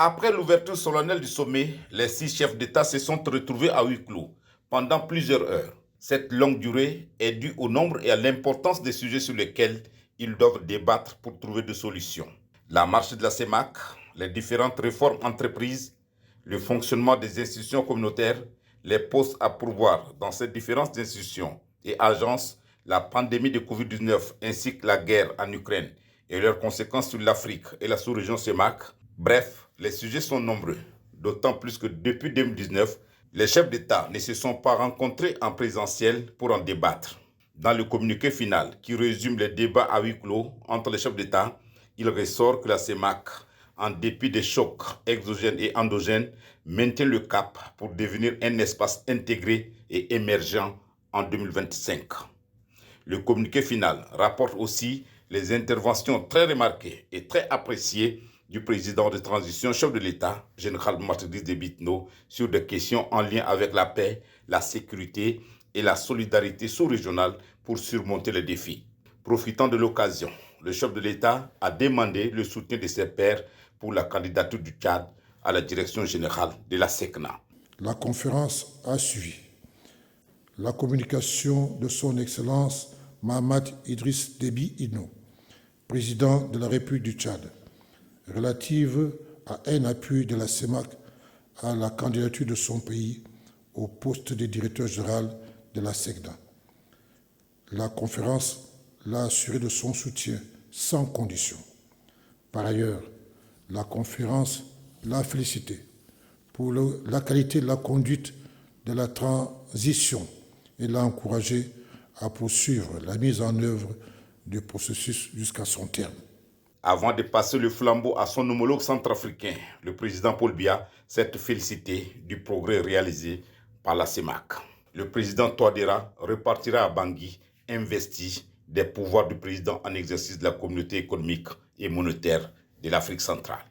Après l'ouverture solennelle du sommet, les 6 chefs d'État se sont retrouvés à huis clos pendant plusieurs heures. Cette longue durée est due au nombre et à l'importance des sujets sur lesquels ils doivent débattre pour trouver des solutions. La marche de la CEMAC, les différentes réformes entreprises, le fonctionnement des institutions communautaires, les postes à pourvoir dans ces différentes institutions et agences, la pandémie de Covid-19 ainsi que la guerre en Ukraine et leurs conséquences sur l'Afrique et la sous-région CEMAC. Bref, les sujets sont nombreux, d'autant plus que depuis 2019, les chefs d'État ne se sont pas rencontrés en présentiel pour en débattre. Dans le communiqué final qui résume les débats à huis clos entre les chefs d'État, il ressort que la CEMAC, en dépit des chocs exogènes et endogènes, maintient le cap pour devenir un espace intégré et émergent en 2025. Le communiqué final rapporte aussi les interventions très remarquées et très appréciées du président de transition, chef de l'État, général Martin Debitno, sur des questions en lien avec la paix, la sécurité et la solidarité sous-régionale pour surmonter les défis. Profitant de l'occasion, le chef de l'État a demandé le soutien de ses pairs pour la candidature du Tchad à la direction générale de la SECNA. La conférence a suivi la communication de son Excellence Mahamat Idriss Déby Itno, président de la République du Tchad, relative à un appui de la CEMAC à la candidature de son pays au poste de directeur général de la SECNA. La conférence l'a assuré de son soutien sans condition. Par ailleurs, la conférence l'a félicité pour la qualité de la conduite de la transition et l'a encouragé à poursuivre la mise en œuvre du processus jusqu'à son terme. Avant de passer le flambeau à son homologue centrafricain, le président Paul Biya s'est félicité du progrès réalisé par la CEMAC. Le président Touadéra repartira à Bangui, investi des pouvoirs du président en exercice de la communauté économique et monétaire de l'Afrique centrale.